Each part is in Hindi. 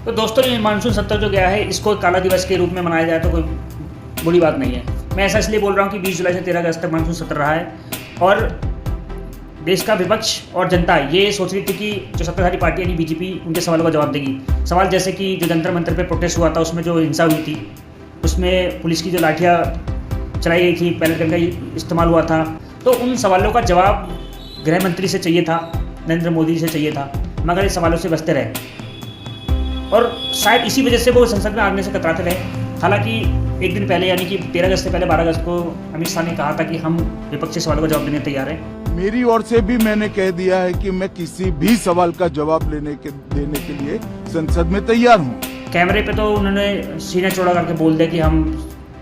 तो दोस्तों ये मानसून सत्र जो गया है इसको काला दिवस के रूप में मनाया जाए तो कोई बुरी बात नहीं है। मैं ऐसा इसलिए बोल रहा हूँ कि 20 जुलाई से 13 अगस्त तक मानसून सत्र रहा है और देश का विपक्ष और जनता ये सोच रही थी कि जो सत्ताधारी पार्टी यानी बीजेपी उनके सवालों का जवाब देगी। सवाल जैसे कि जो जंतर मंतर पे प्रोटेस्ट हुआ था उसमें जो हिंसा हुई थी, उसमें पुलिस की जो लाठियाँ चलाई गई थी, पैलेट गन का इस्तेमाल हुआ था, तो उन सवालों का जवाब गृह मंत्री से चाहिए था, नरेंद्र मोदी से चाहिए था, मगर इन सवालों से बचते रहे और शायद इसी वजह से वो संसद में आने से कतराते रहे। हालांकि एक दिन पहले यानी कि 13 अगस्त से पहले 12 अगस्त को अमित शाह ने कहा था कि हम विपक्षी सवालों का जवाब देने तैयार हैं। मेरी ओर से भी मैंने कह दिया है कि मैं किसी भी सवाल का जवाब देने के लिए संसद में तैयार हूँ। कैमरे पे तो उन्होंने सीना चौड़ा करके बोल दिया कि हम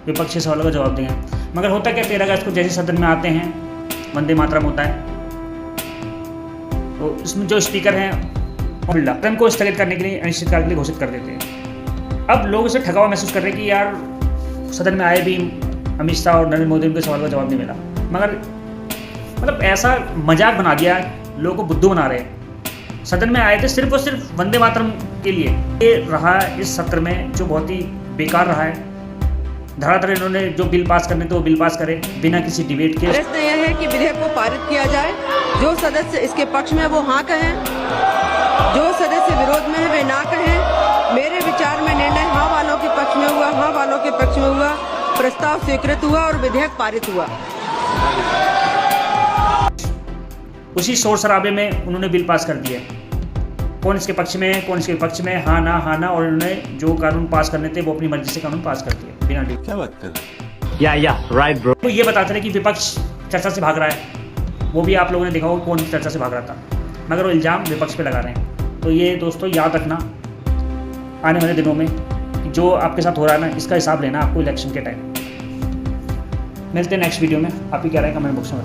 विपक्षी सवालों का जवाब देंगे, मगर होता क्या 13 अगस्त को जैसे सदन में आते हैं वंदे मातरम होता है, तो इसमें जो स्पीकर हैं सदन को स्थगित करने के लिए अनिश्चितकाल के लिए घोषित कर देते हैं। अब लोग इसे ठगा हुआ महसूस कर रहे हैं कि यार सदन में आए भी अमित शाह और नरेंद्र मोदी उनके सवाल का जवाब नहीं मिला, मगर मतलब ऐसा मजाक बना दिया, लोगों को बुद्धू बना रहे हैं। सदन में आए थे सिर्फ और सिर्फ वंदे मातरम के लिए। ये रहा इस सत्र में जो बहुत ही बेकार रहा है। धड़ाधड़ इन्होंने जो बिल पास करने थे वो बिल पास करे बिना किसी डिबेट के। प्रश्न यह है कि विधेयक को पारित किया जाए। जो सदस्य इसके पक्ष में वो हाँ कहें, जो सदस्य विरोध में है वे ना कहें। मेरे विचार में निर्णय हाँ वालों के पक्ष में हुआ, हाँ वालों के पक्ष में हुआ, प्रस्ताव स्वीकृत हुआ और विधेयक पारित हुआ। उसी शोर शराबे में उन्होंने बिल पास कर दिया। कौन इसके पक्ष में है, कौन इसके पक्ष में, हाँ ना, और उन्होंने जो कानून पास करने थे वो अपनी मर्जी से कानून पास कर दिए बिना डिबेट। क्या बात कर रहे हैं? या राइट ब्रो। तो ये बताते रहे कि विपक्ष चर्चा से भाग रहा है, वो भी आप लोगों ने देखा होगा कौन चर्चा से भाग रहा था, मगर वो इल्ज़ाम विपक्ष पे लगा रहे हैं। तो ये दोस्तों याद रखना आने वाले दिनों में कि जो आपके साथ हो रहा है ना, इसका हिसाब लेना आपको इलेक्शन के टाइम। मिलते हैं नेक्स्ट वीडियो में। आप ही क्या रहे हैं कमेंट बॉक्स में।